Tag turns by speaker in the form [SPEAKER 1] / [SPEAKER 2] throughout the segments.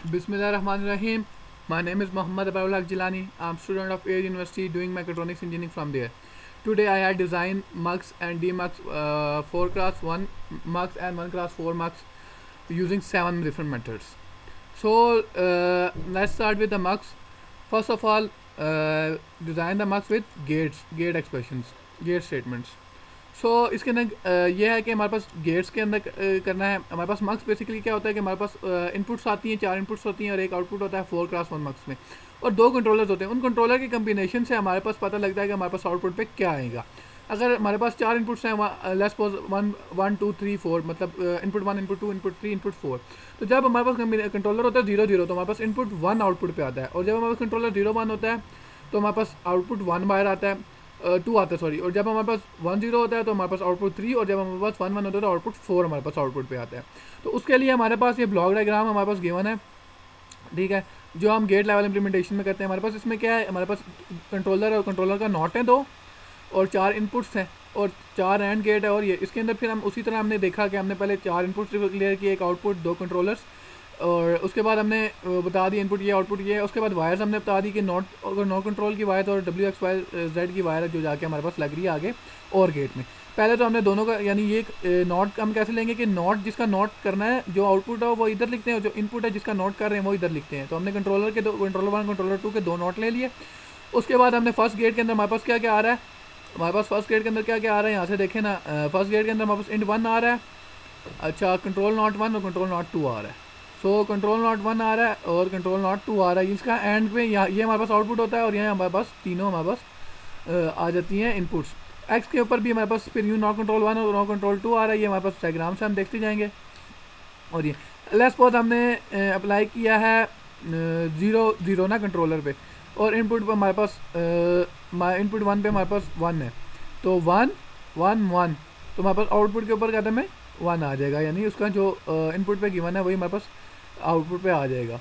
[SPEAKER 1] Bismillahirrahmanirrahim. My name is Muhammad Abarul Haq Jilani. I'm student of Air University doing mechatronics engineering from there. Today I had designed MUX and DMUX 4 class 1 MUX and 1 class 4 MUX using 7 different methods. So let's start with the MUX. First of all, design the MUX with gate expressions, gate statements. सो इसके अंदर ये है कि हमारे पास gets के अंदर करना है. हमारे पास मक्स बेसिकली क्या होता है कि हमारे पास इनपुट्स आती हैं, 4 इनपुट्स होती हैं और एक आउटपुट होता है 4 क्लास 1 मक्स में, और 2 कंट्रोलर्स होते हैं. उन कंट्रोलर की कम्बिनेशन से हमारे पास पता लगता है कि हमारे पास आउटपुट पे क्या आएगा. अगर हमारे पास 4 इनपुट्स हैं, लेट्स सपोज 1 2 3 4, मतलब इनपुट 1 इनपुट 2 इनपुट 3 इनपुट 4, तो जब हमारे पास कंट्रोलर होता है 0 0 तो हमारे पास इनपुट 1 आउटपुट पे आता है, और जब हमारे पास कंट्रोलर 0 1 होता है तो हमारे पास आउटपुट 1 बाहर आता है, 2 आता है सॉरी, और जब हमारे पास 1 0 होता है तो हमारे पास आउटपुट 3, और जब हमारे पास 1 1 होता है तो आउटपुट 4 हमारे पास आउटपुट पे आता है. तो उसके लिए हमारे पास ये ब्लॉक डायग्राम हमारे पास गिवन है, ठीक है, जो हम गेट लेवल इंप्लीमेंटेशन में करते हैं. हमारे पास इसमें क्या है, हमारे पास कंट्रोलर और कंट्रोलर का नॉट है 2, और 4 इनपुट्स हैं और 4 एंड गेट है. और ये इसके अंदर फिर हम उसी तरह हमने देखा कि हमने पहले 4 इनपुट्स क्लियर किए, एक आउटपुट 2 कंट्रोलर्स, और उसके बाद हमने बता दी इनपुट ये आउटपुट ये है. उसके बाद वायर्स हमने बता दी कि नॉट कंट्रोल की वायर और WXYZ की वायर जो जाके हमारे पास लग रही है आगे और गेट में. पहले तो हमने दोनों का, यानी ये नॉट हम कैसे लेंगे कि नॉट जिसका नॉट करना है, जो आउटपुट है वो इधर लिखते हैं, जो इनपुट है जिसका नॉट कर रहे हैं वो इधर लिखते हैं. तो हमने कंट्रोलर 1 कंट्रोलर 2 के 2 नॉट ले लिए. उसके बाद हमने फर्स्ट गेट के अंदर हमारे पास क्या क्या आ रहा है, हमारे पास फर्स्ट गेट के अंदर क्या क्या आ रहा है, यहाँ से देखें ना, फर्स्ट गेट के अंदर हमारे पास इंट 1 आ रहा है, अच्छा कंट्रोल नॉट 1 और कंट्रोल नॉट 2 आ रहा है. सो कंट्रोल नॉट 1 आ रहा है और कंट्रोल नॉट 2 आ रहा है. इसका एंड पे यहाँ ये हमारे पास आउटपुट होता है, और यहाँ हमारे पास तीनों हमारे पास आ जाती हैं इनपुट्स. एक्स के ऊपर भी हमारे पास फिर यूँ नॉट कंट्रोल 1 और नॉट कंट्रोल 2 आ रहा है. ये हमारे पास डायग्राम से हम देखते जाएंगे. और ये लेट्स सपोज हमने अप्लाई किया है 0 0 ना कंट्रोलर पे, और इनपुट पे हमारे पास इनपुट 1 पे हमारे पास 1 है, तो 1 1 1, तो हमारे पास आउटपुट के ऊपर कहते हैं 1 आ जाएगा, यानी उसका जो इनपुट पे गिवन है वही हमारे पास आउटपुट पे आ जाएगा.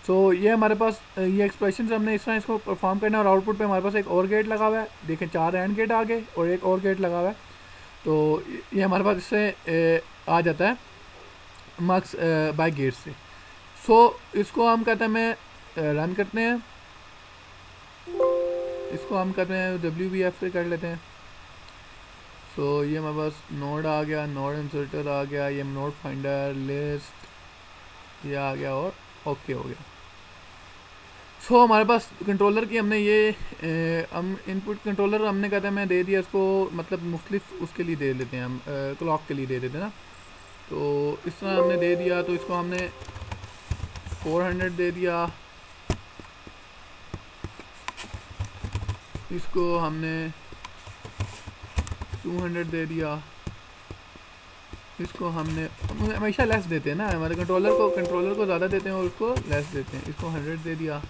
[SPEAKER 1] सो ये हमारे पास ये एक्सप्रेशन हमने इस तरह इसको परफॉर्म करना है. और आउटपुट पे हमारे पास एक और गेट लगा हुआ है, देखें 4 एंड गेट आ गए और एक और गेट लगा हुआ है. तो ये हमारे पास इससे आ जाता है मक्स बाय गेट से. सो इसको हम कहते हैं रन करते हैं, इसको हम कहते हैं WBF से कर लेते हैं. सो ये हमारे पास नोड आ गया, नोड इंसर्टर आ गया, ये नोड फाइंडर लिस्ट ये आ गया और ओके हो गया. सो हमारे पास कंट्रोलर की हमने ये हम इनपुट कंट्रोलर हमने कहते हैं मैं दे दिया इसको, मतलब मुख्तलिफ उसके लिए दे लेते हैं हम, क्लॉक के लिए दे देते हैं ना. तो इस तरह हमने दे दिया, तो इसको हमने 400 दे दिया, इसको हमने 200 दे दिया, इसको हमने हमेशा लेस देते हैं ना, हमारे कंट्रोलर को ज़्यादा देते हैं और उसको लेस देते हैं. इसको 100 दे दिया,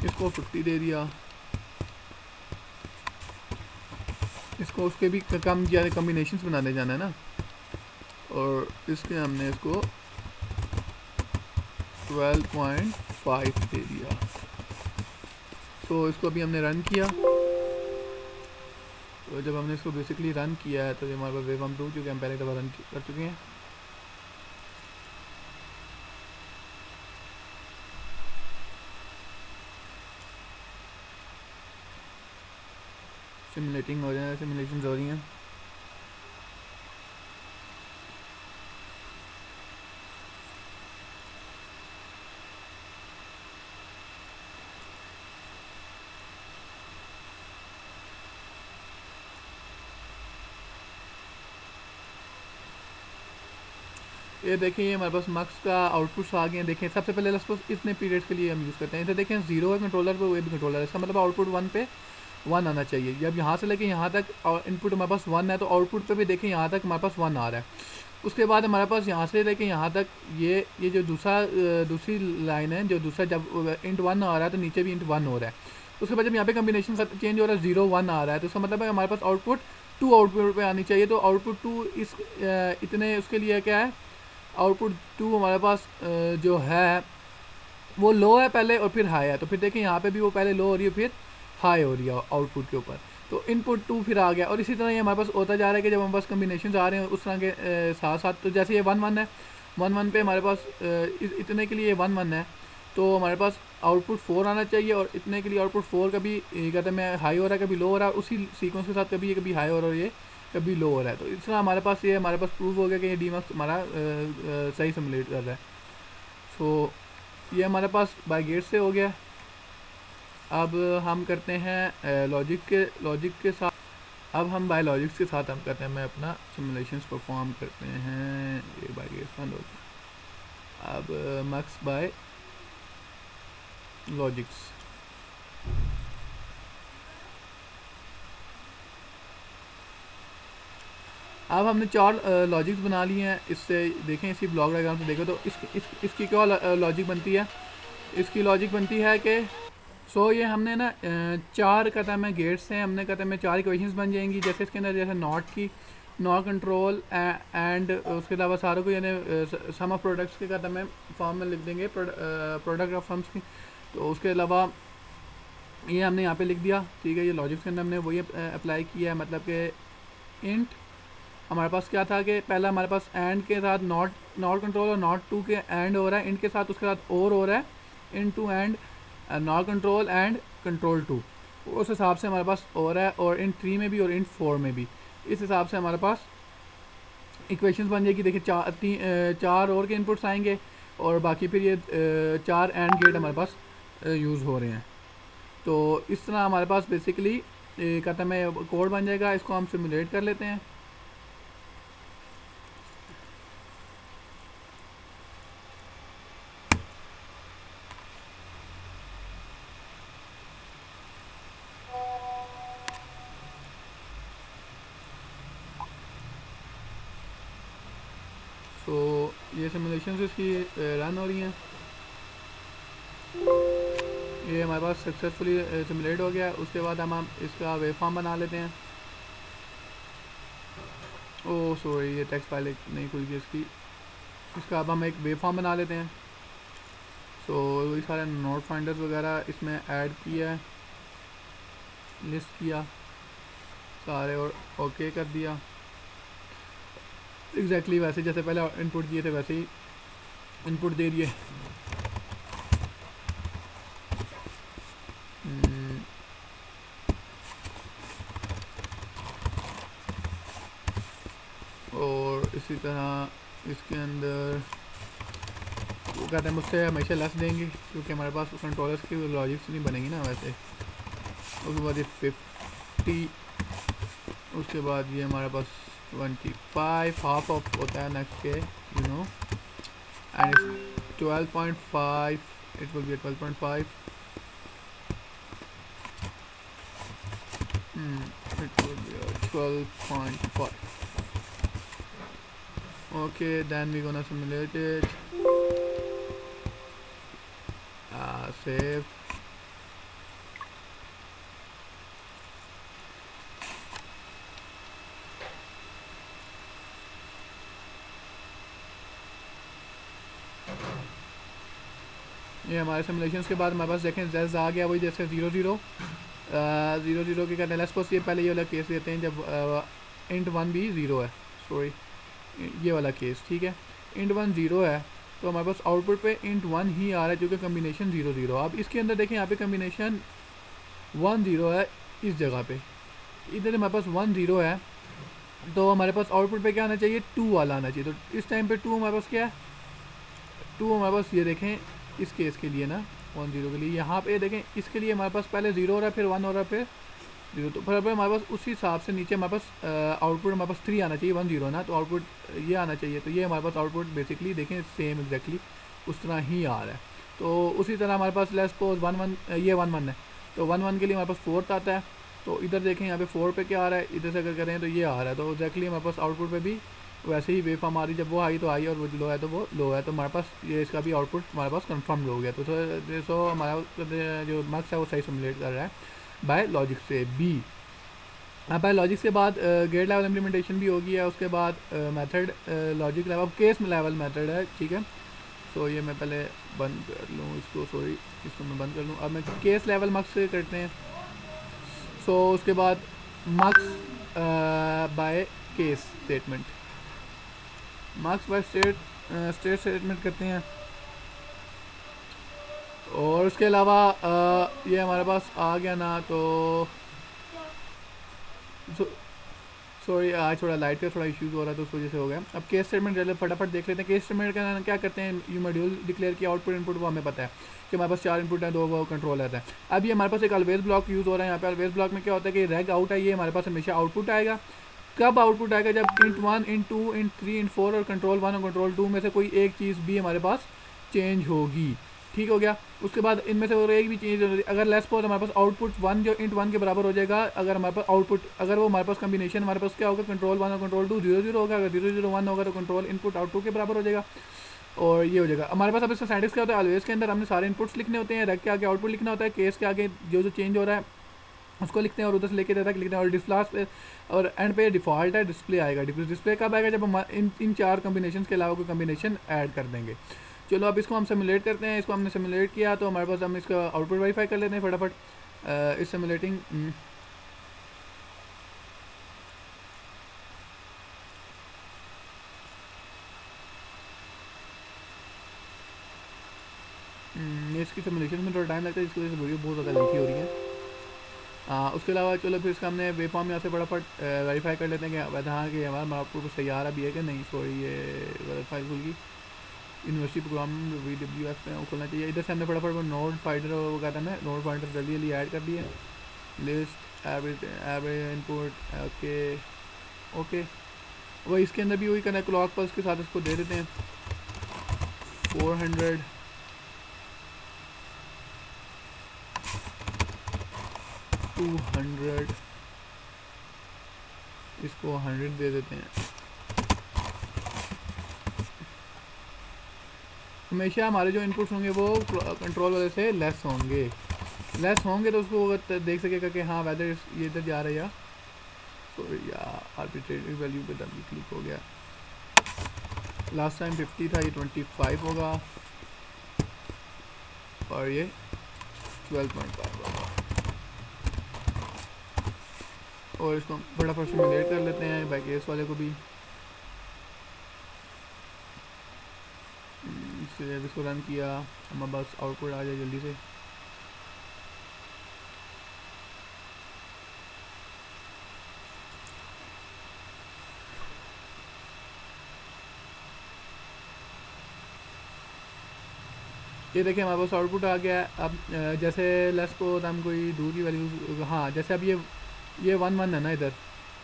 [SPEAKER 1] इसको 50 दे दिया, इसको उसके भी कम ज़्यादा कम्बिनेशंस बनाने जाना है ना, और इसके हमने इसको 12.5 दे दिया. तो इसको अभी हमने रन किया, तो जब हमने इसको बेसिकली रन किया है तो ये हमारे पास वेव हम 2 चुके हैं, हम पहले दफ़ा रन कर चुके हैं. सिमुलेटिंग हो रहे हैं, सिमुलेशन हो रही हैं. ये देखिए ये हमारे पास मक्स का आउटपुट्स आ गए हैं. देखें सबसे पहले सपोज इतने पीरियड्स के लिए हम यूज़ करते हैं. इधर देखें 0 है कंट्रोलर पे, वो भी कंट्रोलर है, इसका मतलब आउटपुट 1 पे 1 आना चाहिए. जब यहाँ से लेके यहाँ तक इनपुट हमारे पास 1 है, तो आउटपुट पे भी देखें यहाँ तक हमारे पास 1 आ रहा है. उसके बाद हमारे पास यहाँ से लेके यहाँ तक ये जो दूसरी लाइन है, जो दूसरा जब इंट 1 आ रहा है तो नीचे भी इंट 1 हो रहा है. उसके बाद जब यहाँ पे कम्बिनेशन चेंज हो रहा है 0 1 आ रहा है, तो उसका मतलब है हमारे पास आउटपुट 2 आउटपुट पे आनी चाहिए. तो आउटपुट 2 इस इतने उसके लिए क्या है, आउटपुट 2 हमारे पास जो है वो लो है पहले और फिर हाई है. तो फिर देखें यहाँ पे भी वो पहले लो हो रही है फिर हाई हो रही है आउटपुट के ऊपर. तो इनपुट 2 फिर आ गया। और इसी तरह ये हमारे पास होता जा रहा है कि जब हमारे पास कम्बिनेशन आ रहे हैं उस तरह के साथ साथ, तो जैसे ये 1 1 है, 1 1 पे हमारे पास इतने के लिए 1 1 है, तो हमारे पास आउटपुट 4 आना चाहिए, और इतने के लिए आउटपुट 4 कभी कहते हैं मैं हाई हो रहा है, कभी लो हो रहा है, उसी सीक्वेंस के साथ कभी ये कभी हाई हो रहा है, ये कभी लो हो रहा है। तो इस तरह हमारे पास प्रूव हो गया कि ये डीमक्स हमारा सही सिमुलेट कर रहा है। सो ये हमारे पास बाय गेट से हो गया। अब हम करते हैं लॉजिक के साथ। अब हम बाय लॉजिक्स के साथ हम करते हैं, मैं अपना सिमुलेशंस परफॉर्म करते हैं। ये बाय गेट बंद हो गया। अब मक्स बाय लॉजिक्स। अब हमने 4 लॉजिक्स बना लिए हैं। इससे देखें, इसी ब्लॉक डायग्राम से देखो तो इसकी क्या लॉजिक बनती है। इसकी लॉजिक बनती है कि ये हमने ना 4 कहता है गेट्स हैं, हमने कहता है 4 इक्वेशंस बन जाएंगी। जैसे इसके अंदर जैसे नॉट कंट्रोल एंड उसके अलावा सारों को यानी सम ऑफ प्रोडक्ट्स के कहता है फॉर्म में लिख देंगे, प्रोडक्ट ऑफ सम्स की। तो उसके अलावा ये हमने यहाँ पे लिख दिया, ठीक है। ये लॉजिक्स के अंदर हमने वही अप्लाई किया है, मतलब कि इंट हमारे पास क्या था कि पहला हमारे पास एंड के साथ नॉट कंट्रोल और नॉट टू के एंड हो रहा है, इंट के साथ उसके साथ और हो रहा है, in to and not control and control to, उस हिसाब से हमारे पास हो रहा है। और इन 3 में भी और इन 4 में भी इस हिसाब से हमारे पास इक्वेशंस बन जाएगी। देखिए 4 और के इनपुट्स आएंगे, और बाकी फिर ये 4 एंड गेट हमारे पास यूज़ हो रहे हैं। तो इस तरह हमारे पास बेसिकली कहता है कोड बन जाएगा। इसको हम सिमुलेट कर लेते हैं। तो ये सिमुलेशन इसकी रन हो रही हैं। ये हमारे पास सक्सेसफुली सिमुलेट हो गया। उसके बाद हम इसका वेव फॉर्म बना लेते हैं। ओह सॉरी, ये टेक्स्ट फाइल नहीं खुल गई इसका अब हम एक वेव फॉर्म बना लेते हैं। वही सारे नोट फाइंडर्स वगैरह इसमें ऐड किया है, लिस्ट किया सारे और ओके कर दिया। एग्जैक्टली वैसे जैसे पहले इनपुट दिए थे वैसे ही इनपुट दे दिए। और इसी तरह इसके अंदर वो कहते हैं मुझसे हमेशा लेस देंगे, क्योंकि हमारे पास कंट्रोलर्स की लॉजिक्स नहीं बनेगी ना वैसे। उसके बाद ये 50, उसके बाद ये हमारे पास 25 हाफ ऑफ होता है नेक्स्ट के, you know, and 12.5, it will be 12.5, it will be 12.5. Okay, then we're gonna simulate it. Save. ये हमारे सिमुलेशंस के बाद हमारे पास देखें जेज आ गया, वही जैसे 0 0 के कहते हैं। लेट्स सपोज ये पहले ये वाला केस लेते हैं जब इंट 1 भी 0 है, सॉरी ये वाला केस, ठीक है। इंट 1 0 है तो हमारे पास आउटपुट पे इंट 1 ही आ रहा है, जो कि कम्बिनेशन 0 0। अब इसके अंदर देखें यहाँ पे कम्बिनेशन 1 0 है, इस जगह पे इधर हमारे पास 1 0 है, तो हमारे पास आउटपुट पे क्या आना चाहिए, 2 वाला आना चाहिए। तो इस टाइम पे 2 हमारे पास क्या है, 2 हमारे पास ये देखें इस केस के लिए ना 1 0 के लिए, यहाँ पे देखें इसके लिए हमारे पास पहले 0 हो रहा है, फिर 1 हो रहा है, फिर 0। तो फिर हमारे पास उसी हिसाब से नीचे हमारे पास आउटपुट हमारे पास 3 आना चाहिए, 1 0 ना, तो आउटपुट ये आना चाहिए। तो ये हमारे पास आउटपुट बेसिकली देखें सेम एग्जैक्टली उस तरह ही आ रहा है। तो उसी तरह हमारे पास लेट्स सपोज 1 1 ये 1 1 है, तो 1 1 के लिए हमारे पास 4 आता है। तो इधर देखें यहाँ पे 4 पे क्या आ रहा है, इधर से अगर करें तो ये आ रहा है। तो एग्जैक्टली हमारे पास आउटपुट पे भी वैसे ही वेव फॉर्म आ रही, जब वो हाई तो हाई और वो लो है तो वो लो है। तो हमारे पास ये इसका भी आउटपुट हमारे पास कंफर्म हो गया। तो हमारा जो मार्क्स है वो सही सिमुलेट कर रहा है बाय लॉजिक से बी। अब बाय लॉजिक के बाद गेट लेवल इम्प्लीमेंटेशन भी होगी है, उसके बाद method logic level case level method है, ठीक है। तो ये मैं पहले बंद कर लूँ इसको, सॉरी इसको मैं बंद कर लूँ। अब मैं केस लेवल मार्क्स से करते हैं। उसके बाद mux by case statement, mux by state statement करते हैं। और उसके अलावा ये हमारे पास आ गया ना, तो सॉरी आज थोड़ा लाइट का थोड़ा इश्यूज़ हो रहा है तो उस वजह से हो गया। अब केस स्टेटमेंट चले फटाफट देख लेते हैं। केस स्टेटमेंट का क्या करते हैं, यू मॉड्यूल डिक्लेयर किया, आउटपुट इनपुट वो हमें पता है कि हमारे पास 4 इनपुट हैं, 2 वो कंट्रोल रहता है। अब ये हमारे पास एक अलवेज ब्लॉक यूज़ हो रहा है। यहाँ पे अलवेज ब्लॉक में क्या होता है कि रेग आउट है, ये हमारे पास हमेशा आउटपुट आएगा। कब आउटपुट आएगा, जब int 1 int 2 int 3 int 4 और कंट्रोल 1 और कंट्रोल 2 में से कोई एक चीज़ भी हमारे पास चेंज होगी। ठीक हो गया। उसके बाद इनमें से और एक भी चेंज होगी, अगर लेस पॉज हमारे पास आउटपुट 1 जो int 1 के बराबर हो जाएगा, अगर हमारे पास आउटपुट अगर वो हमारे पास कम्बिनेशन हमारे पास क्या होगा, कंट्रोल 1 और कंट्रोल 2 0 0 होगा। अगर 0 0 1 होगा तो कंट्रोल इनपुट आउटपुट के बराबर हो जाएगा और ये हो जाएगा हमारे पास। अब इसका साइंटिस्ट क्या होता है, ऑलवेज के अंदर हमने सारे इनपुट्स लिखने होते हैं, रेग के आगे आउटपुट लिखना होता है, केस के आगे जो जो चेंज हो रहा है उसको लिखते हैं और उधर से लेके तक लिखते हैं। और डिस्प्ले और एंड पे डिफ़ॉल्ट है डिस्प्ले आएगा। डिस्प्ले कब आएगा, जब हम इन 4 कम्बिनेशन के अलावा कोई कम्बिनेशन ऐड कर देंगे। चलो अब इसको हम सिमुलेट करते हैं। इसको हमने सिमुलेट किया तो हमारे पास हम इसका आउटपुट वेरीफाई कर लेते हैं फटाफट। इस सिमुलेटिंग इसकी सिमुलेशन में थोड़ा टाइम लगता है, इसकी वजह से वीडियो बहुत ज़्यादा लेंथी हो रही है। उसके अलावा चलो फिर इसका हमने वेवफॉर्म यहाँ से फटाफट वेरीफाई कर लेते हैं कि वैसे हाँ कि हमारा आउटपुट सही आ रहा भी है कि नहीं। सॉरी ये गलत फाइल खुल गई, यूनिवर्सिटी प्रोग्राम VWF पे खोलना चाहिए। इधर से हमने फटाफट वो नोड फाइंडर वो कहता है ना, नोड फाइंडर जल्दी जल्दी ऐड कर दिए। List average input okay okay. वही इसके अंदर भी वही करना है, क्लॉक पल्स के साथ इसको दे देते हैं 400 200, इसको 100 दे देते हैं। हमेशा हमारे जो इनपुट्स होंगे वो कंट्रोल वाले से लेस होंगे तो उसको देख सकेगा कि हाँ वेदर ये इधर जा रहा है या सॉरी या आर्बिट्रेरी वैल्यू पे डबल क्लिक हो गया। लास्ट टाइम 50 था, ये 25 होगा और ये 12.5 होगा। और इसको फटाफट सिमुलेट कर लेते हैं बाई केस वाले को भी। जब इसको रन किया हमारे पास आउटपुट आ जाए जल्दी से। ये देखिए हमारे पास आउटपुट आ गया है। अब जैसे लेस को हम कोई दूर की वैल्यू, हाँ जैसे अब ये 1 1 है ना, इधर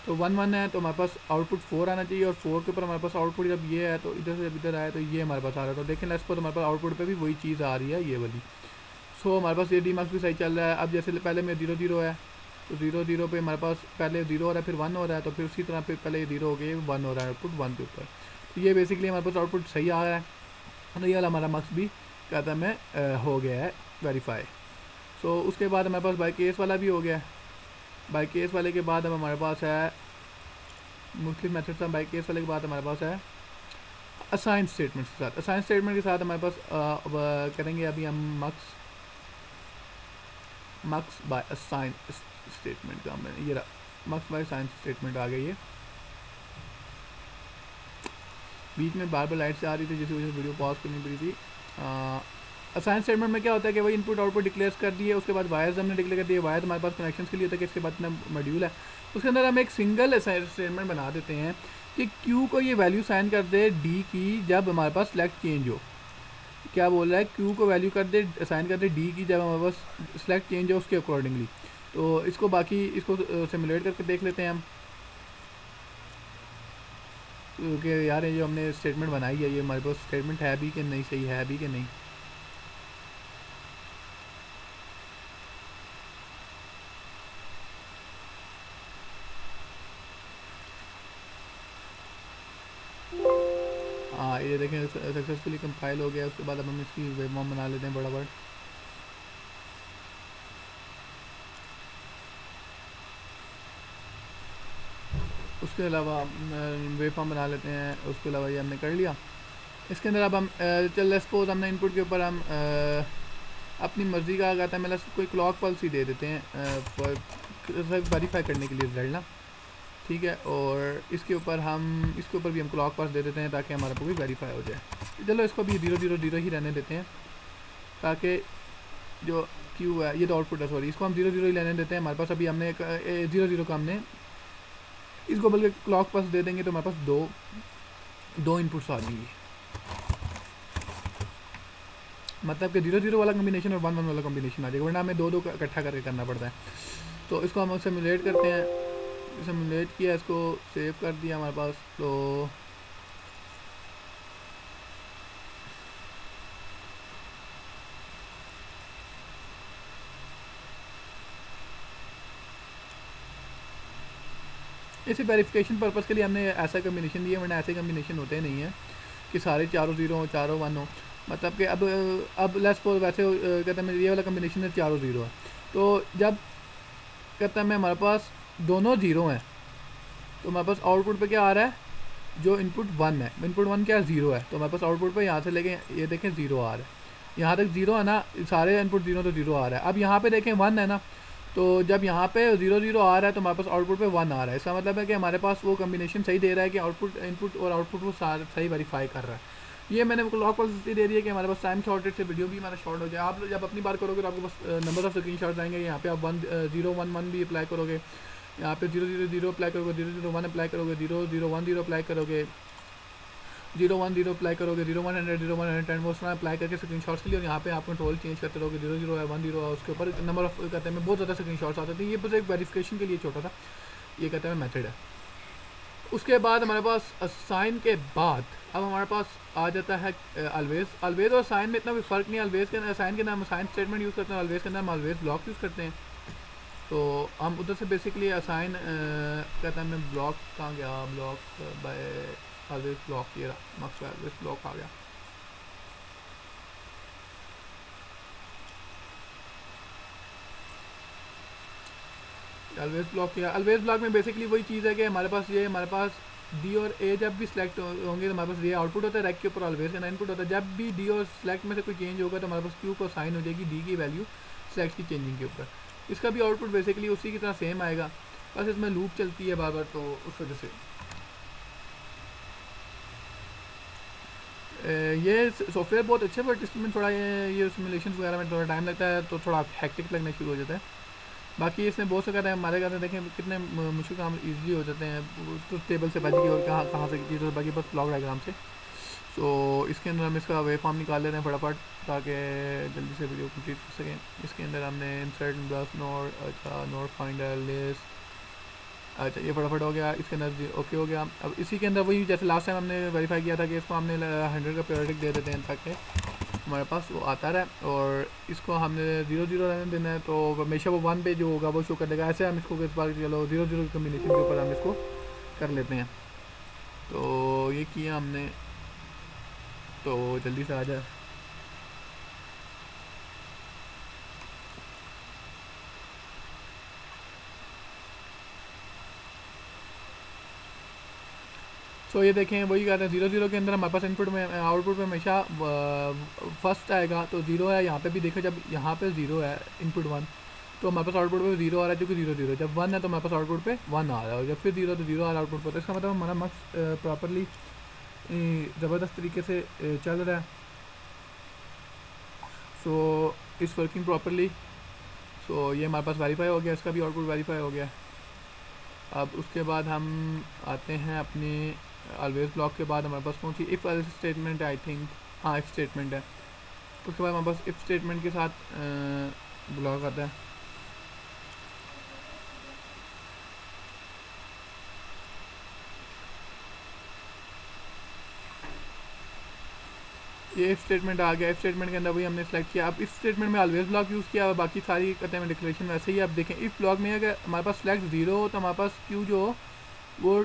[SPEAKER 1] तो 1 1 है तो हमारे पास आउटपुट 4 आना चाहिए और 4 के ऊपर हमारे पास आउटपुट जब ये है तो इधर से जब इधर आया तो ये हमारे पास आ रहा है। तो देखें लेस पर तो हमारे पास आउटपुट पे भी वही चीज़ आ रही है ये वाली। सो हमारे पास ये डीमैक्स भी सही चल रहा है। अब जैसे पहले में 0 0 है तो 0 0 पे हमारे पास पहले 0 हो रहा है फिर 1 हो रहा है, तो फिर उसी तरह फिर पहले 0 हो गया 1 हो रहा है आउटपुट 1 के ऊपर। तो ये बेसिकली हमारे पास आउटपुट सही आ रहा है। तो ये वाला हमारा मक्स भी कहता है हो गया है वेरीफाई। सो उसके बाद हमारे पास बाई केस वाला भी हो गया है। बाई केस वाले के बाद अब हमारे पास है मुख्तलिफ मेथड से बाई केस वाले के बाद हमारे पास है असाइन स्टेटमेंट के साथ। असाइन स्टेटमेंट के साथ हमारे पास करेंगे अभी हम मक्स बाय असाइन स्टेटमेंट का हमने ये मक्स बाय असाइन स्टेटमेंट आ गई है। बीच में बार बार लाइट से आ रही थी जिसकी वजह से वीडियो पॉज करनी पड़ी थी। असाइन स्टेटमेंट में क्या होता है कि वही इनपुट आउटपुट डिक्लेयर कर दिए, उसके बाद वायर्स हमने डिक्लेयर कर दिए। वायर हमारे पास कनेक्शन के लिए होता है कि इसके बाद मॉड्यूल है, उसके अंदर हम एक सिंगल असाइन स्टेटमेंट बना देते हैं कि क्यू को ये वैल्यू साइन कर दे डी की जब हमारे पास सेलेक्ट चेंज हो। क्या बोल रहा है, क्यू को वैल्यू कर दे असाइन कर दे डी की जब हमारे पास सेलेक्ट चेंज हो उसके अकॉर्डिंगली। तो इसको बाकी इसको सिमुलेट करके देख लेते हैं हम कि यार ये जो हमने स्टेटमेंट बनाई है ये हमारे पास स्टेटमेंट है भी कि नहीं, सही है भी कि नहीं। हाँ ये देखें सक्सेसफुली कंपाइल हो गया। उसके बाद अब हम इसकी वेबफॉर्म बना लेते हैं बराबर। उसके अलावा वेबफॉर्म बना लेते हैं। उसके अलावा ये हमने कर लिया। इसके अंदर अब हम चल सपोज हमने इनपुट के ऊपर हम अपनी मर्ज़ी का कहता है मतलब कोई क्लॉक पल्स ही दे देते हैं। वेरीफाई करने के लिए रिजल्ट ना, ठीक है। और इसके ऊपर भी हम क्लॉक पास दे देते हैं ताकि हमारा पूरी वेरीफाई हो जाए। चलो इसको भी 0 0 0 ही रहने देते हैं ताकि जो क्यू है, ये तो आउटपुट है सॉरी, इसको हम 0 0 ही लेने देते हैं। हमारे पास अभी हमने 0 0 का हमने इसको बल्कि क्लॉक पास दे देंगे तो हमारे पास दो इनपुट्स आ जाएंगी, मतलब कि 0 0 वाला कम्बिनेशन और 1 1 वाला कम्बिनेशन आ जाएगा, वरना हमें दो इकट्ठा करके करना पड़ता है। तो इसको हम सिमुलेट करते हैं, सिमुलेट किया, इसको सेव कर दिया हमारे पास। तो इसी वेरिफिकेशन पर्पज़ के लिए हमने ऐसा कम्बिनेशन दिया, वरना ऐसे कम्बिनेशन होते नहीं हैं कि सारे चारों 0 हो, चारों 1 हो। मतलब कि अब लेट्स सपोज वैसे कहते हैं ये वाला कम्बिनेशन है चारों 0 है, तो जब कहते हैं हमारे पास दोनों 0 हैं तो हमारे पास आउटपुट पे क्या आ रहा है, जो इनपुट 1 है, इनपुट 1 क्या है 0 है, तो हमारे पास आउटपुट पे यहाँ से लेके ये देखें 0 आ रहा है, यहाँ तक 0 है ना, सारे इनपुट 0 तो 0 आ रहा है। अब यहाँ पे देखें 1 है ना, तो जब यहाँ पे 0 0 आ रहा है तो हमारे पास आउटपुट पे 1 आ रहा है। इसका मतलब है कि हमारे पास वो कम्बिनेशन सही दे रहा है कि आउटपुट इनपुट और आउटपुट वो सही वेरीफाई कर रहा है। ये मैंने क्लॉक पल्स इसलिए दे रही है कि हमारे पास टाइम शॉर्टेज से वीडियो भी हमारा शॉर्ट हो जाए। आप जब अपनी बार करोगे तो आपके पास नंबर ऑफ स्क्रीन शॉट्स आएंगे, यहाँ पे आप 0 1 1 भी अप्लाई करोगे, यहाँ पे 0 0 0 अप्लाई करोगे, 0 0 1 अप्लाई करोगे, 0 0 1 0 अप्लाई करोगे, 0 1 0 अप्लाई करोगे, 0 100 0 110 वो उसमें अप्लाई करके स्क्रीन शॉट्स के लिए, और यहाँ पे आप कंट्रोल चेंज करते रहोगे, 0 0 है 1 0 है, उसके ऊपर नंबर ऑफ कहते हैं बहुत ज़्यादा स्क्रीन शॉट्स आते थे। ये बस एक वेरिफिकेशन के लिए छोटा सा ये कहते हैं मेथड है। उसके बाद हमारे पास असाइन के बाद अब हमारे पास आ जाता है अलवेज और साइन में इतना भी फ़र्क नहीं है। अलवेज के असाइन के नाम साइन स्टेटमेंट यूज़ करते हैं, अलवेज के नाम अलवेज ब्लॉक यूज़ करते हैं। तो हम उधर से बेसिकली असाइन कहते हैं मैं ब्लॉक कहाँ गया, ब्लॉक बाय अलवेज ब्लॉक, ये रहा मक्स अलवेज ब्लॉक आ गया। अलवेज ब्लॉक किया, अलवेज ब्लॉक में बेसिकली वही चीज़ है कि हमारे पास डी और ए जब भी सिलेक्ट होंगे तो हमारे पास ये आउटपुट होता है, रैक के ऊपर अलवेज का इनपुट होता है। जब भी डी और सिलेक्ट में से कोई चेंज होगा तो हमारे पास क्यू को साइन हो जाएगी डी की वैल्यू सिलेक्ट की चेंजिंग के ऊपर। इसका भी आउटपुट बेसिकली उसी की तरह सेम आएगा, बस इसमें लूप चलती है बार बार, तो उस वजह से ये सॉफ्टवेयर बहुत अच्छा है, बट इसमें थोड़ा ये सिमुलेशन वगैरह में थोड़ा टाइम लगता है, तो थोड़ा हैक्टिक लगना शुरू हो जाता है। बाकी इसमें बहुत से कहते हैं हमारे कहते हैं देखें कितने मुश्किल काम इजीली हो जाते हैं, तो टेबल से बच गई और कहाँ से चीज़ बाकी बस ब्लॉक डायग्राम से। तो इसके अंदर हम इसका वे फॉर्म निकाल लेते हैं फटाफट ताकि जल्दी से वीडियो कंप्लीट कर सकें। इसके अंदर हमने इंसर्ट ब्लस नोड, अच्छा नोड फाइंडर लिस्ट, अच्छा ये फटाफट हो गया, इसके अंदर ओके हो गया। अब इसी के अंदर वही जैसे लास्ट टाइम हमने वेरीफाई किया था कि इसको हमने 100 का पीरियडिक दे देते हैं ताकि हमारे पास वो आता रहे, और इसको हमने 0 0 रहने देना है, तो हमेशा वो 1 पे जो होगा वो शो कर देगा। ऐसे हम इसको इस बार चलो 0 0 कम्बिनेशन के ऊपर हम इसको कर लेते हैं। तो ये किया हमने, तो जल्दी से आ जाए। तो ये देखें वही कहते हैं 0 0 के अंदर हमारे पास इनपुट में आउटपुट में हमेशा फर्स्ट आएगा, तो 0 है। यहाँ पे भी देखो जब यहाँ पे 0 है इनपुट 1 तो हमारे पास आउटपुट पे 0 आ रहा है, क्योंकि 0 0 जब 1 है तो हमारे पास आउटपुट पे 1 आ रहा है, और जब फिर 0 तो 0 आ रहा है आउटपुट पर। तो इसका मतलब हमारा मक्स प्रॉपरली ज़बरदस्त तरीके से चल रहा है। So is working properly. So ये हमारे पास वेरीफाई हो गया, इसका भी आउटपुट वेरीफाई हो गया। अब उसके बाद हम आते हैं अपने ऑलवेज ब्लॉक के बाद हमारे पास कौन सी इफ़ एल्स स्टेटमेंट है, आई थिंक हाँ इफ़ स्टेटमेंट है। उसके बाद हमारे पास इफ़ स्टेटमेंट के साथ ब्लॉक आता है। ये इफ़ स्टेटमेंट आ गया। इफ़ स्टेटमेंट के अंदर वही हमने सेलेक्ट किया। अब इफ़ स्टेटमेंट में ऑलवेज ब्लॉक यूज़ किया और बाकी सारी कहते हैं डिक्लेरेशन वैसे ही। आप देखें इफ़ ब्लॉक में अगर हमारे पास सेलेक्ट 0 हो तो हमारे पास क्यू जो हो वो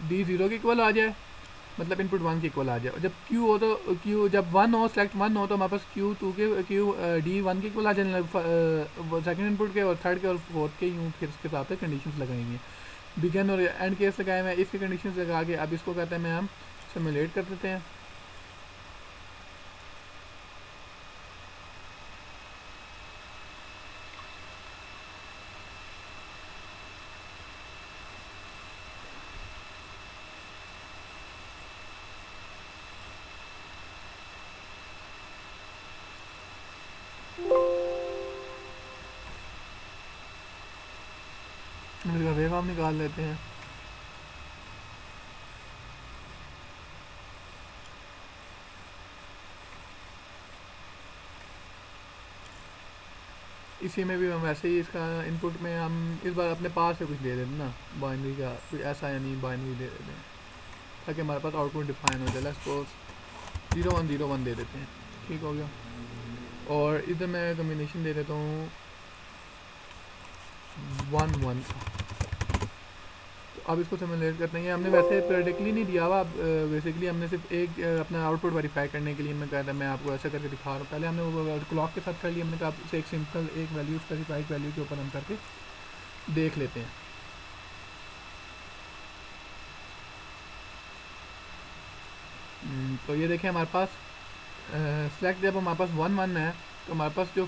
[SPEAKER 1] डी 0 के इक्वल आ जाए, मतलब इनपुट 1 के इक्वल आ जाए। जब क्यू हो तो क्यू जब 1 हो सेलेक्ट 1 हो तो हमारे पास क्यू डी 1 के इक्वल आ जाए सेकंड इनपुट के, और थर्ड के और फोर्थ के यूँ फिर उसके हिसाब से कंडीशंस लगाएंगे। बिगन और एंड केस लगाए हुए इफ़ की कंडीशंस लगा के अब इसको कहते हैं मैं हम सिमुलेट कर देते हैं। इसका वेव फॉर्म निकाल लेते हैं। इसी में भी हम वैसे ही इसका इनपुट में हम इस बार अपने पास से कुछ दे देते हैं ना, बाइनरी का कुछ ऐसा, यानी बाइनरी दे देते हैं ताकि हमारे पास आउटपुट डिफाइन हो जाए। लेट्स सपोज 0101 दे देते हैं, ठीक हो गया। और इधर मैं कम्बिनेशन दे देता हूँ 11 का। अब इसको सिमुलेट करते हैं। हमने वैसे प्रैक्टिकली नहीं दिया हुआ, बेसिकली हमने सिर्फ एक अपना आउटपुट वेरीफाई करने के लिए मैं कहता मैं आपको ऐसा करके दिखा रहा हूँ। पहले हमने वो क्लॉक के साथ कर लिया, हमने कहा आपसे एक सिंपल एक वैल्यू स्पेसिफाइड वैल्यू के ऊपर हम करके देख लेते हैं। तो ये देखें हमारे पास सेलेक्ट जब हमारे पास 1 1 है तो हमारे पास जो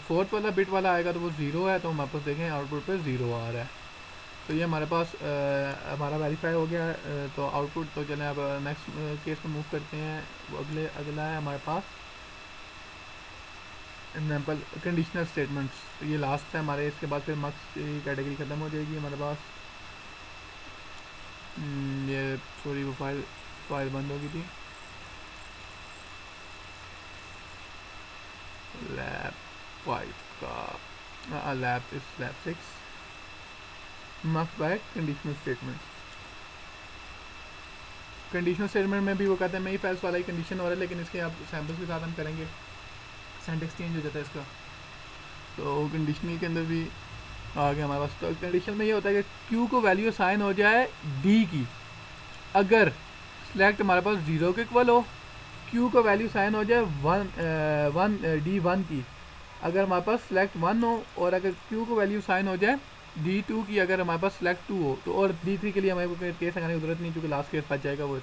[SPEAKER 1] फोर्थ वाला बिट वाला आएगा तो वो 0 है, तो हमारे पास देखें आउटपुट पे 0 आ रहा है। तो ये हमारे पास हमारा वेरीफाई हो गया तो आउटपुट। तो चलें अब नेक्स्ट केस को मूव करते हैं। वो अगला है हमारे पास एग्जाम्पल कंडीशनल स्टेटमेंट्स। तो ये लास्ट है हमारे, इसके बाद फिर मार्क्स की कैटेगरी ख़त्म हो जाएगी हमारे पास। ये सॉरी वो फाइल बंद हो गई थी। लैब 5 का lab 6 marks bye conditional statement. Conditional statement में भी वो कहते हैं मैं ही फैल्स वाला ही कंडीशन हो रहा है, लेकिन इसके आप सैम्पल्स के साथ हम करेंगे, सिंटैक्स चेंज हो जाता है इसका। तो कंडीशनल के अंदर भी आ गया हमारे पास। तो कंडीशन में ये होता है कि क्यू को वैल्यू साइन हो जाए डी की, अगर सिलेक्ट हमारे पास 0 के इक्वल हो, क्यू को वैल्यू साइन हो जाए 1 की, अगर हमारे पास सिलेक्ट 1 हो, और अगर क्यू को वैल्यू साइन हो जाए D2 की, अगर हमारे पास सिलेक्ट 2 हो तो। और D3 के लिए हमारे को केस लगाने की जरूरत नहीं, क्योंकि लास्ट केस बच जाएगा वो।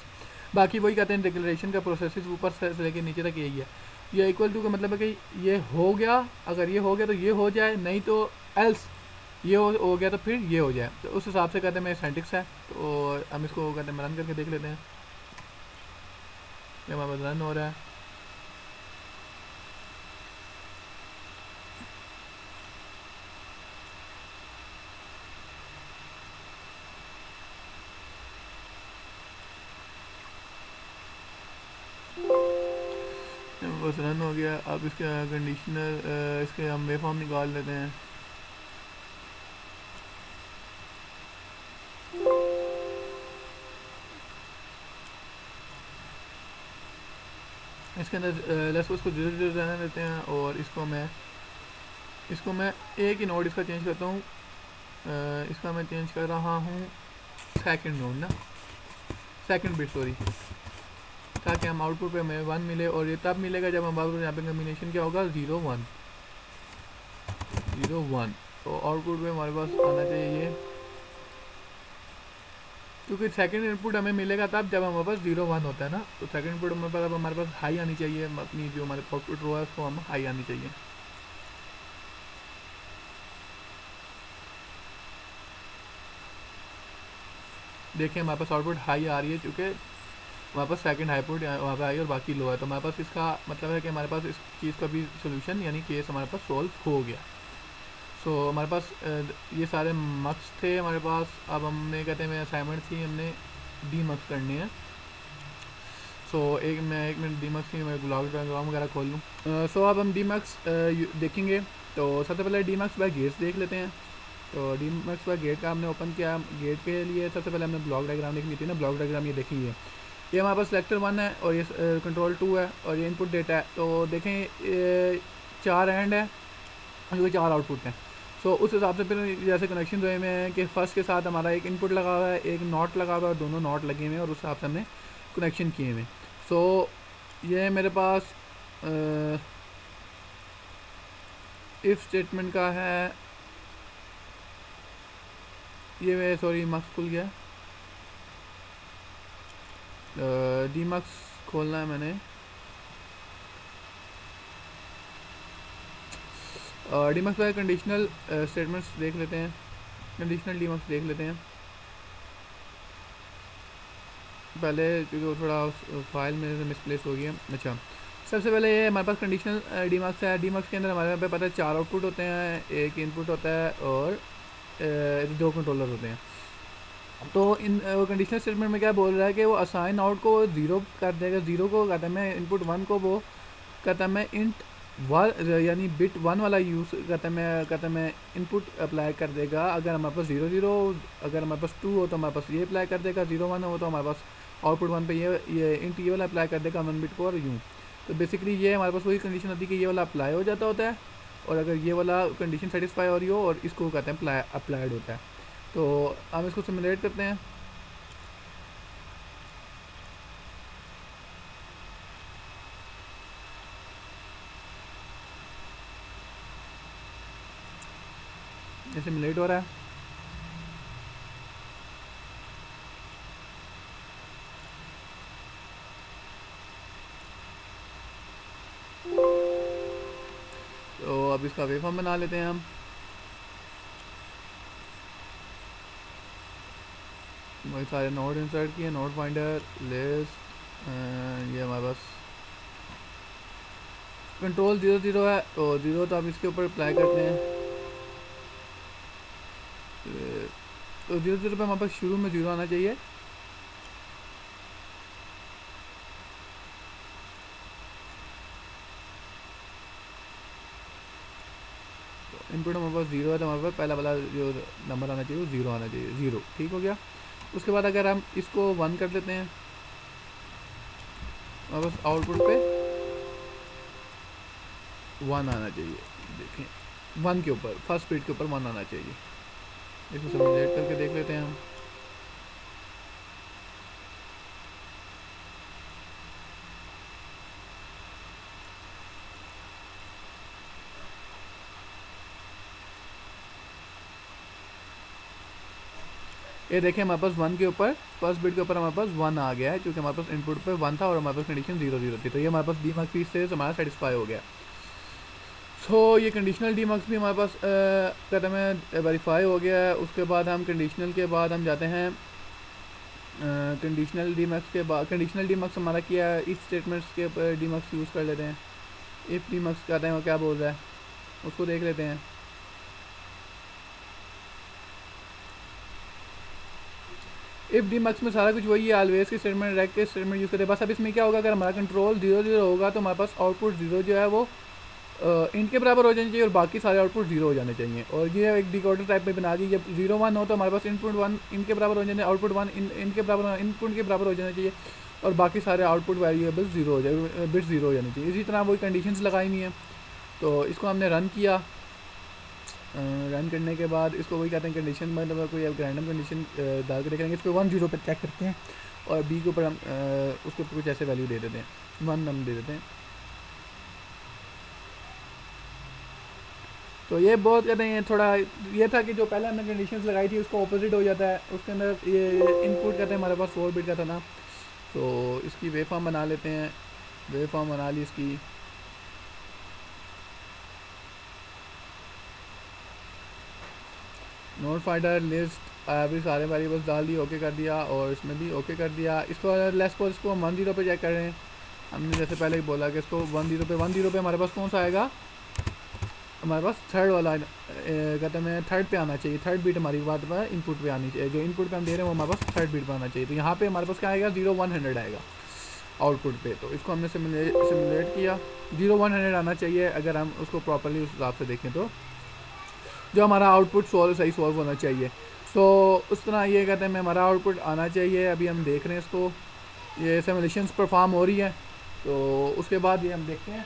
[SPEAKER 1] बाकी वही कहते हैं डिक्लेरेशन का प्रोसेस ऊपर से लेकर नीचे तक यही है। ये इक्वल टू का मतलब है कि ये हो गया, अगर ये हो गया तो ये हो जाए, नहीं तो एल्स ये हो गया तो फिर ये हो जाए। तो उस हिसाब से कहते हैं मेरे सिंटैक्स है। तो हम इसको कहते हैं रन करके देख लेते हैं। ये हमारे पास रन हो रहा है। बस रन हो गया। अब इसके कंडीशनल इसके हम वेव फॉर्म निकाल लेते हैं। इसके अंदर लेट्स उसको 0 रहने देते हैं, और इसको मैं एक ही नोड इसका चेंज करता हूँ। इसका मैं चेंज कर रहा हूँ सेकंड नोड ना, सेकंड बिट सॉरी, ताकि हम आउटपुट पे हमें 1 मिले। और ये तब मिलेगा जब हम आउटपुट यहाँ पे कम्बिनेशन क्या होगा 0 1 0 1। तो आउटपुट पे हमारे पास आना चाहिए ये, क्योंकि सेकंड इनपुट हमें मिलेगा तब जब हमारे पास 0 1 होता है ना। तो सेकंड इनपुट हमारे पास हाई आनी चाहिए, अपनी जो हमारे आउटपुट रो है उसको हम हाई आनी चाहिए। देखिए हमारे पास आउटपुट हाई आ रही है, क्योंकि हमारे पास सेकंड आउटपुट वहाँ पे आई और बाकी लो है। तो हमारे पास इसका मतलब है कि हमारे पास इस चीज़ का भी सोल्यूशन यानी केस हमारे पास सॉल्व हो गया। सो हमारे पास ये सारे मार्क्स थे हमारे पास। अब हमने कहते हैं मैं असाइनमेंट थी, हमने डी मार्क्स करने हैं। सो एक मिनट डी मार्क्स की मैं ब्लॉग डायग्राम वगैरह खोल लूँ। सो अब हम डी मार्क्स देखेंगे। तो सबसे पहले डी मार्क्स बाय गेट्स देख लेते हैं। तो डी मार्क्स बाय गेट का हमने ओपन किया। गेट के लिए सबसे पहले हमने ब्लॉक डायग्राम देखनी थी ना। ब्लॉक डायग्राम ये देखिए, ये हमारे पास सेलेक्टर 1 है और ये कंट्रोल 2 है और ये इनपुट डेटा है। तो देखें ये 4 एंड है और ये 4 आउटपुट हैं। सो उस हिसाब से फिर जैसे कनेक्शन हुए में है कि फर्स्ट के साथ हमारा एक इनपुट लगा हुआ है, एक नॉट लगा हुआ है, दोनों नॉट लगे हुए हैं और उस हिसाब से हमने कनेक्शन किए हुए। सो ये मेरे पास इफ स्टेटमेंट का है। ये मैं सॉरी मार्क्स खुल गया, डी मार्क्स खोलना है मैंने। D marks bye conditional statements देख लेते हैं, कंडीशनल डी मार्क्स देख लेते हैं पहले, क्योंकि थोड़ा फाइल मेरे से मिसप्लेस हो गया। अच्छा, सबसे पहले ये हमारे पास कंडीशनल डी मार्क्स है। डी मार्क्स के अंदर हमारे पे पता है 4 आउटपुट होते हैं, एक इनपुट होता है और दो कंट्रोलर होते हैं। तो इन कंडीशनल स्टेटमेंट में क्या बोल रहा है कि वो असाइन आउट को ज़ीरो कर देगा, ज़ीरो को कहता है मैं इनपुट वन को वो कहता है मैं इंट वन यानी बिट वन वाला यूज़ कहता है मैं इनपुट अप्लाई कर देगा। अगर हमारे पास 0 0, अगर हमारे पास 2 हो तो हमारे पास ये अप्लाई कर देगा, 0 1 हो तो हमारे पास आउटपुट वन पे ये इंट ये वाला अप्लाई कर देगा वन बिट को, और यूँ। तो बेसिकली ये हमारे पास वही कंडीशन होती है कि ये वाला अप्लाई हो जाता होता है, और अगर ये वाला कंडीशन सेटिस्फाई हो रही हो और इसको कहते हैं अप्लाइड होता है। तो हम इसको सिमुलेट करते हैं। ये सिमुलेट हो रहा है। तो अब इसका वेवफॉर्म बना लेते हैं हम। वही सारे नोड इंसर्ट किए, नोड फाइंडर, लिस्ट, ये हमारे पास कंट्रोल 0 0 है, तो 0 तो अब इसके ऊपर अप्लाई करते हैं। तो 0 0 पे हमारे पास शुरू में 0 आना चाहिए। इनपुट हमारे पास 0 है, तो हमारे पास पहला वाला जो नंबर आना चाहिए वो 0 आना चाहिए, 0। ठीक हो गया। उसके बाद अगर हम इसको 1 कर देते हैं, हमारे पास आउटपुट पे 1 आना चाहिए। देखें 1 के ऊपर, फर्स्ट बिट के ऊपर 1 आना चाहिए। इसको सिमुलेट करके देख लेते हैं हम। ये देखें हमारे पास 1 के ऊपर, फर्स्ट बिट के ऊपर हमारे पास 1 आ गया है, क्योंकि हमारे पास इनपुट पे 1 था और हमारे पास कंडीशन 0 0 थी। तो ये हमारे पास डीमक्स से हमारा सेटिस्फाई हो गया। सो ये कंडीशनल डीमक्स भी हमारे पास कहते हैं वेरीफाई हो गया है। उसके बाद हम कंडीशनल के बाद हम जाते हैं कंडीशनल डीमक्स के बाद, कंडीशनल डीमक्स हमारा किया है, इस स्टेटमेंट्स के ऊपर डीमक्स यूज़ कर लेते हैं। इफ़ डीमक्स कहते हैं वो क्या बोल रहा है उसको देख लेते हैं। इफ़ डीमक्स में सारा कुछ वही है, ऑलवेज के स्टेटमेंट, रैक के स्टेटमेंट यूज़ करते हैं। बस अब इसमें क्या होगा, अगर हमारा कंट्रोल 0 0 होगा तो हमारे पास आउटपुट 0 जो है वो इंट के बराबर हो जाने चाहिए और बाकी सारे आउटपुट 0 हो जाने चाहिए। और ये एक डिकोडर टाइप में बना दी, जब 0 1 हो तो हमारे पास इनपुट 1 इंट के बराबर हो जाने, आउटपुट 1 इंट के बराबर, इनपुट के बराबर हो जाना चाहिए, और बाकी सारे आउटपुट वेरिएबल 0 हो जाए, बिट 0 हो जानी चाहिए। इसी तरह वही कंडीशंस लगाई हुई हैं। तो इसको हमने रन किया। रन करने के बाद इसको वही कहते हैं कंडीशन, मतलब कोई रैंडम कंडीशन डाल के देखेंगे। इस पर 1 0 पर चेक करते हैं, और बी के ऊपर हम उसके ऊपर कुछ ऐसे वैल्यू दे देते हैं, 1 हम दे देते हैं। तो ये बहुत कहते हैं थोड़ा ये था कि जो पहले हमने कंडीशंस लगाई थी उसको ऑपोजिट हो जाता है। उसके अंदर ये इनपुट कहते हैं हमारे पास 4 बिट का था ना। तो इसकी वेवफॉर्म बना लेते हैं। वेवफॉर्म बना ली इसकी। नोड फाइंडर, लिस्ट, अभी सारे वेरिएबल्स डाल दिए, ओके कर दिया, और इसमें भी ओके कर दिया। इसको लेस पोज इसको हम 1 0 पे चेक कर रहे हैं। हमने जैसे पहले ही बोला कि इसको 1 0 पे हमारे पास कौन सा आएगा, हमारे पास थर्ड वाला कहते हैं थर्ड पे आना चाहिए। थर्ड बीट हमारी बात पर इनपुट पे आनी चाहिए, जो इनपुट पे हम दे रहे हैं वो हमारे पास थर्ड बीट पे आना चाहिए। तो यहाँ पे हमारे पास क्या आएगा, 0 100 आएगा आउटपुट पे। तो इसको हमने सिमुलेट किया, 0 100 आना चाहिए अगर हम उसको प्रॉपरली उस हिसाब से देखें तो, जो हमारा आउटपुट सही सॉल्व होना चाहिए। सो उस तरह ये कहते हैं हमारा आउटपुट आना चाहिए। अभी हम देख रहे हैं इसको, ये सिमुलेशंस परफॉर्म हो रही है, तो उसके बाद ये हम देखते हैं।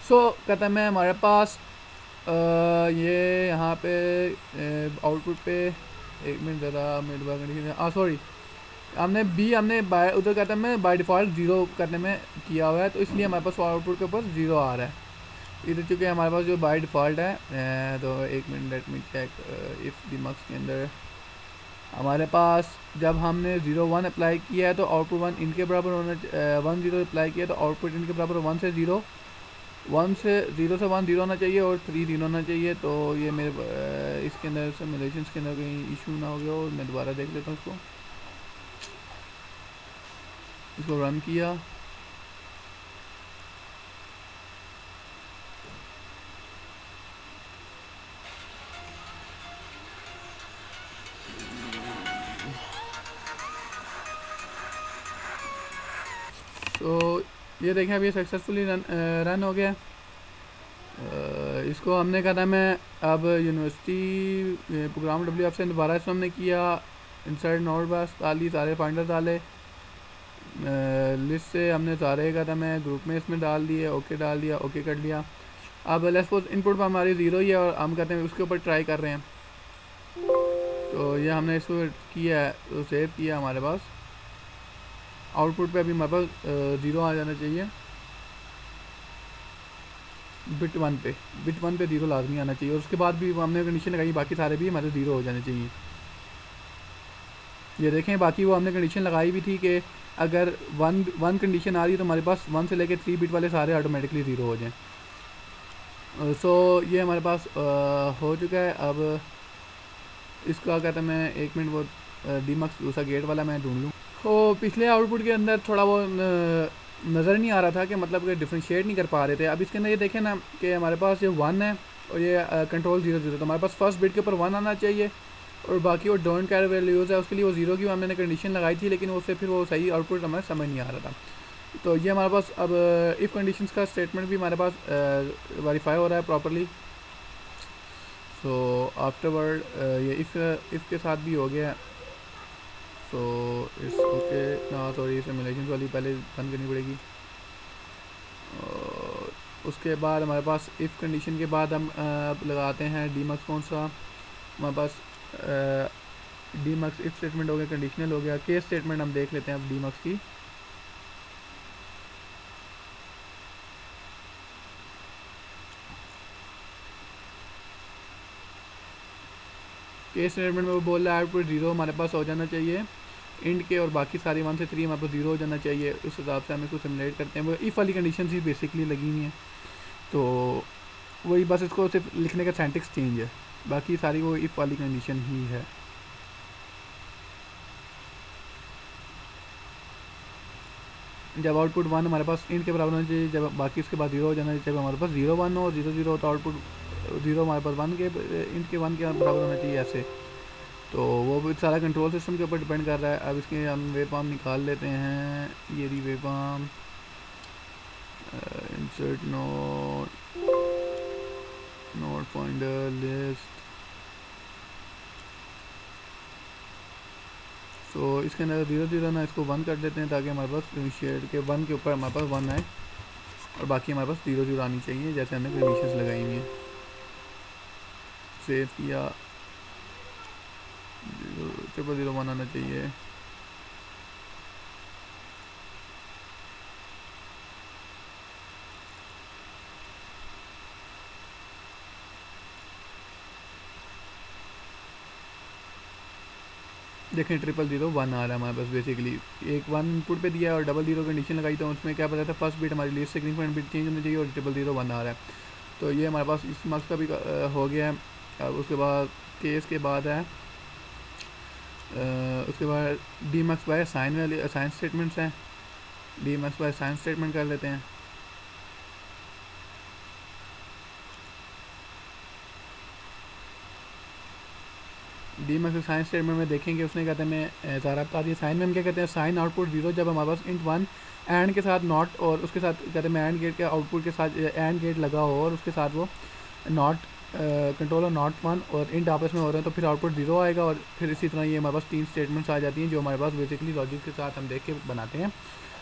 [SPEAKER 1] सो कहते हैं मैं हमारे पास ये यहाँ पे आउटपुट पे, एक मिनट ज़रा सॉरी, हमने उधर कहते हैं मैं बाय डिफ़ॉल्ट 0 करने में किया हुआ है, तो इसलिए हमारे पास आउटपुट के ऊपर 0 आ रहा है इधर, चूँकि हमारे पास जो बाय डिफ़ॉल्ट है। तो एक minute let me check. If demux के अंदर हमारे पास जब हमने 0 1 अप्लाई किया है तो आउटपुट 1 इनके बराबर होना, 1 0 अप्लाई किया तो आउटपुट इनके बराबर 1 से 0 1 से 0 होना चाहिए, और 3 0 होना चाहिए। तो ये मेरे इसके अंदर सिमुलेशंस के अंदर कहीं इशू ना हो गया, और मैं दोबारा देख लेता हूँ इसको रन किया। तो ये देखें अभी सक्सेसफुली रन हो गया। इसको हमने कहा था मैं अब यूनिवर्सिटी प्रोग्राम WF से दोबारा इसमें हमने किया इंसर्ट नोड बस डाली, सारे फाइंडर डाले, लिस्ट से हमने सारे का था मैं ग्रुप में इसमें डाल दिए, ओके डाल दिया, ओके कर लिया। अब लेट्स सपोज इनपुट पर हमारी 0 ही है और हम कहते हैं उसके ऊपर ट्राई कर रहे हैं। तो ये हमने इसको किया है, तो सेव किया हमारे पास। आउटपुट पे अभी हमारे पास 0 आ जाना चाहिए। बिट 1 पे 0 लाजमी आना चाहिए और उसके बाद भी हमने कंडीशन लगाई बाकी सारे भी हमारे 0 हो जाने चाहिए। ये देखें बाकी वो हमने कंडीशन लगाई भी थी कि अगर वन कंडीशन आ रही है तो हमारे पास 1 से लेके 3 बिट वाले सारे ऑटोमेटिकली 0 हो जाएं। सो ये हमारे पास हो चुका है। अब इसका कहते हैं मैं 1 मिनट वो डीमक्स दूसरा गेट वाला मैं ढूंढ लूँ। तो पिछले आउटपुट के अंदर थोड़ा वो नज़र नहीं आ रहा था कि मतलब कि डिफ्रेंशिएट नहीं कर पा रहे थे। अब इसके अंदर ये देखें ना कि हमारे पास ये 1 है और ये कंट्रोल 0 तो हमारे पास फर्स्ट बिट के ऊपर 1 आना चाहिए और बाकी वो डोंट केयर वैल्यूज़ है उसके लिए वो 0 की हमने कंडीशन लगाई थी, लेकिन उससे फिर वो सही आउटपुट हमें समझ नहीं आ रहा था। तो ये हमारे पास अब इफ़ कंडीशंस का स्टेटमेंट भी हमारे पास वेरीफाई हो रहा है प्रॉपरली। सो आफ्टरवर्ड ये इफ़ के साथ भी हो गया। सो इस ओके ना सॉरी सिमुलेशन वाली पहले बंद करनी पड़ेगी। और उसके बाद हमारे पास इफ़ कंडीशन के बाद हम अब लगाते हैं डीमक्स। कौन सा हमारे पास डीमक्स इफ स्टेटमेंट हो गया, कंडीशनल हो गया, केस स्टेटमेंट हम देख लेते हैं अब डीमक्स की। केस स्टेटमेंट में वो बोल रहा है आउटपुट 0 हमारे पास हो जाना चाहिए इंड के और बाकी सारी 1 से 3 हमारे पास 0 हो जाना चाहिए। उस हिसाब से हम इसको सिमुलेट करते हैं। वो इफ़ वाली कंडीशन ही बेसिकली लगी हुई हैं, तो वही बस इसको सिर्फ लिखने का सिंटैक्स चेंज है, बाकी सारी वो इफ़ वाली कंडीशन ही है। जब आउटपुट 1 हमारे पास इंड के बराबर होना चाहिए, जब बाकी उसके बाद 0 हो जाना चाहिए। जब हमारे पास 0 1 हो 0 0 हो तो आउटपुट 0 हमारे पास 1 के इंड के 1 के बराबर होना चाहिए ऐसे। तो वो भी सारा कंट्रोल सिस्टम के ऊपर डिपेंड कर रहा है। अब इसके हम वेवफॉर्म निकाल लेते हैं। ये रही waveform, insert node finder list. तो इसके अंदर 0 0 ना इसको 1 कर देते हैं ताकि हमारे पास शेड के 1 के ऊपर हमारे पास 1 आए और बाकी हमारे पास 0 0 आनी चाहिए जैसे हमने कंडीशंस लगाई हुई हैं। सेव किया, 0 0 1 आना चाहिए। देखें 0 0 1 आ रहा है हमारे पास। बेसिकली एक 1 इनपुट पे दिया और 0 0 कंडीशन लगाई तो उसमें क्या पता था फर्स्ट बिट हमारी लीस्ट सिग्निफिकेंट बिट चेंज होनी चाहिए और 0 0 1 आ रहा है। तो ये हमारे पास इस मार्क्स का भी हो गया है। अब उसके बाद केस के बाद है उसके बाद डी मार्क्स बाय साइन वाले साइन स्टेटमेंट्स हैं। D marks by sine statement कर लेते हैं। डी मार्क्स साइन स्टेटमेंट में देखेंगे उसने कहते हैं मैं ज़रा बता दिया। साइन में हम क्या कहते हैं, साइन आउटपुट 0 जब हमारे पास इंट 1 एंड के साथ नॉट और उसके साथ कहते हैं मैं एंड गेट के आउटपुट के साथ एंड गेट लगा हो और उसके साथ वो नॉट कंट्रोल और नॉट 1 और इंट आपस में हो रहे हैं तो फिर आउटपुट 0 आएगा। और फिर इसी तरह ये हमारे पास 3 स्टेटमेंट्स आ जाती हैं जो हमारे पास बेसिकली लॉजिक के साथ हम देख के बनाते हैं।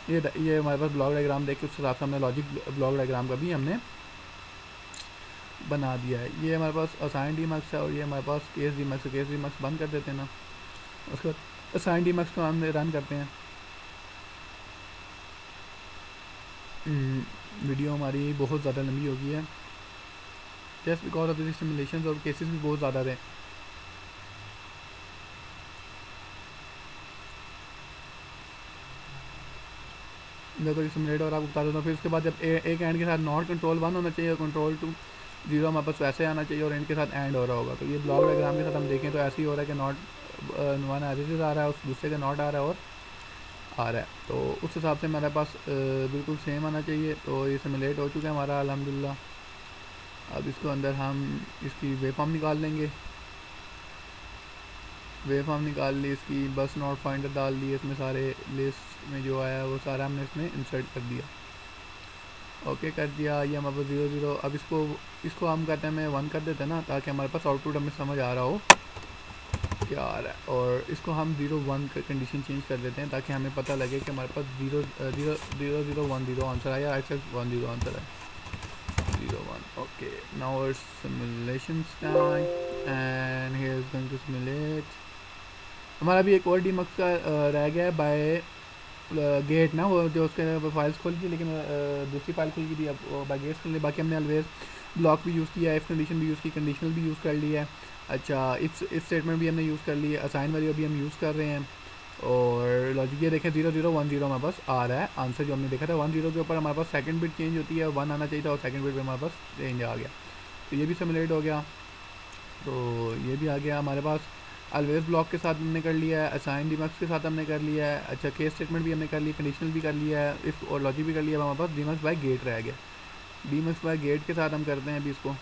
[SPEAKER 1] ये हमारे पास ब्लॉक डायग्राम देख के उस हिसाब से हमने लॉजिक ब्लॉक डायग्राम का भी हमने बना दिया है। ये हमारे पास असाइन डी मार्क्स है और ये हमारे पास केस डी मार्क्स है। केस डी मार्क्स बंद कर देते हैं ना, उसके बाद असाइन डी मार्क्स को हम रन करते हैं। वीडियो हमारी बहुत ज़्यादा लंबी हो गई है just because of this simulation और केसेस भी बहुत ज़्यादा थे। तो सिमुलेट और आपको बता देता हूँ। फिर उसके बाद जब एक एंड के साथ नॉट कंट्रोल 1 होना चाहिए और कंट्रोल 2 0 हमारे पास वैसे आना चाहिए और एंड के साथ एंड हो रहा होगा। तो ये ब्लॉक डायग्राम के साथ हम देखें तो ऐसे ही हो रहा है कि नॉट 1 एज आ रहा है, उस दूसरे का नॉट आ रहा है और आ रहा है। तो उस हिसाब से हमारे पास बिल्कुल सेम आना चाहिए। तो ये सिमुलेट हो चुका है हमारा अल्हम्दुलिल्लाह। अब इसको अंदर हम इसकी वेवफॉर्म निकाल लेंगे। वेव फॉर्म निकाल ली इसकी, बस नॉट फाइंडर डाल दिए इसमें, सारे लिस्ट में जो आया वो सारा हमने इसमें इंसर्ट कर दिया। ओके कर दिया। ये हमारे पास 0 0। अब इसको हम कहते हैं मैं 1 कर देते हैं ना, ताकि हमारे पास आउटपुट हमें समझ आ रहा हो क्या आ रहा है। और इसको हम 0 1 का कंडीशन चेंज कर देते हैं ताकि हमें पता लगे कि हमारे पास 0 0 0 0 1 0 आंसर आया, एक्सेस 1 0 आंसर है, 0 1। Okay now simulation time and here is going to simulate. हमारा भी एक और डीमक्स का रह गया है बाय गेट ना, वो जो उसके फाइल्स खोली थी, लेकिन दूसरी फाइल खुल गई थी, अब बाय गेट्स खोल। बाकी हमने ऑलवेज ब्लॉक भी यूज़ किया है, इफ कंडीशन भी यूज़ की, कंडीशनल भी यूज़ कर लिया है। अच्छा इफ स्टेटमेंट भी हमने यूज़ कर लिया है, असाइन वाली भी हम यूज़ कर रहे हैं। और लॉजिक ये देखें 0 0 1 0 हमारे पास आ रहा है आंसर, जो हमने देखा था 1 0 के ऊपर हमारे पास सेकंड बिट चेंज होती है, 1 आना चाहिए था और सेकंड बिट पे हमारे पास चेंज आ गया। तो ये भी सिमुलेट हो गया, तो ये भी आ गया हमारे पास। ऑलवेज ब्लॉक के साथ हमने कर लिया है, असाइन डीमक्स के साथ हमने कर लिया है। अच्छा केस स्टेटमेंट भी हमने कर लिया, कंडीशनल भी कर लिया है, इफ और लॉजिक भी कर लिया है। हमारे पास डीमक्स बाय गेट रह गया। डीमक्स बाय गेट के साथ हम करते हैं अभी इसको।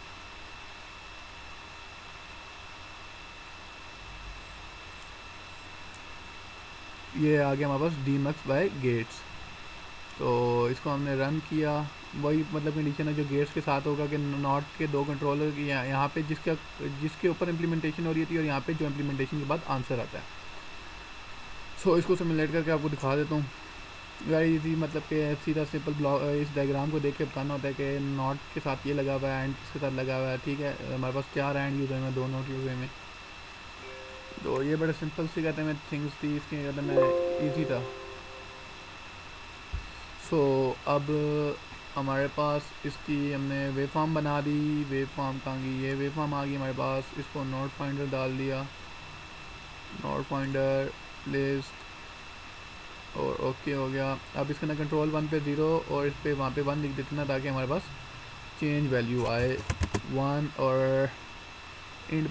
[SPEAKER 1] ये आ गया हमारे पास डीमक्स बाय गेट्स। तो इसको हमने रन किया, वही मतलब कंडीशन है जो गेट्स के साथ होगा कि नॉट के दो कंट्रोलर की यहाँ पे जिसके ऊपर इम्प्लीमेंटेशन हो रही थी और यहाँ पे जो इम्प्लीमेंटेशन के बाद आंसर आता है। सो इसको सिमुलेट करके आपको दिखा देता हूँ। वेरी इजी, मतलब कि सीधा सिंपल ब्लॉक इस डायग्राम को देख के बताना होता है कि नॉट के साथ ये लगा हुआ है, एंड इसके साथ लगा हुआ है। ठीक है, हमारे पास 4 एंड यूज़ हुए हैं, 2 नॉट यूज़ हुए हैं। तो ये बड़े सिंपल सी कहते हैं थिंग्स थी, इसके कहते हैं ईजी था। सो अब हमारे पास इसकी हमने वेव फॉर्म बना दी। वेव फॉर्म कहाँ गई, ये वेव फॉर्म आ गई हमारे पास। इसको नोट फाइंडर डाल दिया, नोट फाइंडर लिस्ट, और ओके हो गया। अब इसके ना कंट्रोल 1 पे 0 और इस पे वहाँ पे 1 लिख देते ना, ताकि हमारे पास चेंज वैल्यू आए 1। और इंड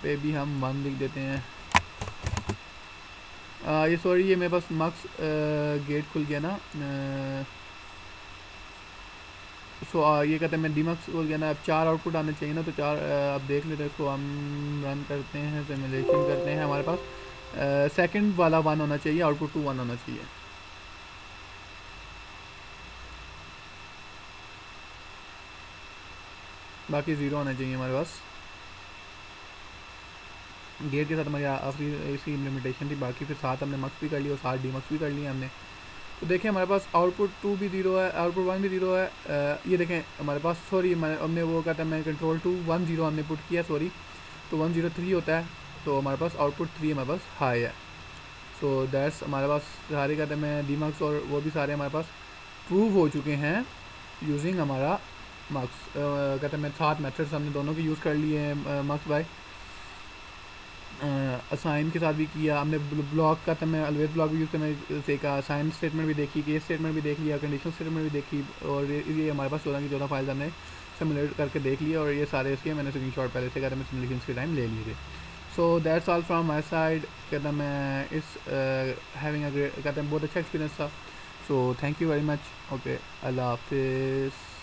[SPEAKER 1] पे भी हम 1 लिख देते हैं। ये सॉरी, ये मेरे पास मक्स गेट खुल गया ना। ये कहते हैं मैं डीमक्स खुल गया ना। अब 4 आउटपुट आने चाहिए ना, तो 4 अब देख लेते हैं इसको। हम रन करते हैं, सिमुलेशन करते हैं। हमारे पास सेकंड वाला 1 होना चाहिए, आउटपुट 2 1 होना चाहिए। बाकी 0 होना चाहिए हमारे पास। गेट के साथ हमारी आखिरी इसकी इम्प्लीमेंटेशन थी। बाकी फिर 7 हमने मक्स भी कर लिया और 7 डीमक्स भी कर लिए हमने। तो देखें हमारे पास आउटपुट 2 भी 0 है, आउटपुट 1 भी 0 है। ये देखें हमारे पास, सॉरी हमने वो कहता है मैं कंट्रोल 2 1 0 हमने पुट किया, सॉरी। तो 1 0 3 होता है, तो हमारे पास आउटपुट 3 हमारे पास हाई है। सो दैट्स हमारे पास सारे कहते हैं मैं डीमक्स और वो भी सारे हमारे पास प्रूव हो चुके हैं यूजिंग हमारा मक्स। कहते हैं मैं 7 मेथड्स हमने दोनों के यूज़ कर लिए हैं मक्स बाय। असाइन के साथ भी किया हमने, ब्लॉक का तो मैं ऑलवेज ब्लॉक भी यूज़ करने से का, असाइन स्टेटमेंट भी देखी, केस स्टेटमेंट भी देख लिया, कंडीशनल स्टेटमेंट भी देखी। और ये हमारे पास 14 की 14 फाइल्स हमने सिमुलेट करके देख लिया, और ये सारे इसके मैंने स्क्रीनशॉट पहले से कहते हैं सिमुलेशन के टाइम ले लिए थे। So that's all from my side. कहता मैं इस हैविंग अ ग्रेट, कहते हैं बहुत अच्छा एक्सपीरियंस था। So thank you very much. Okay, अल्लाह हाफिज़।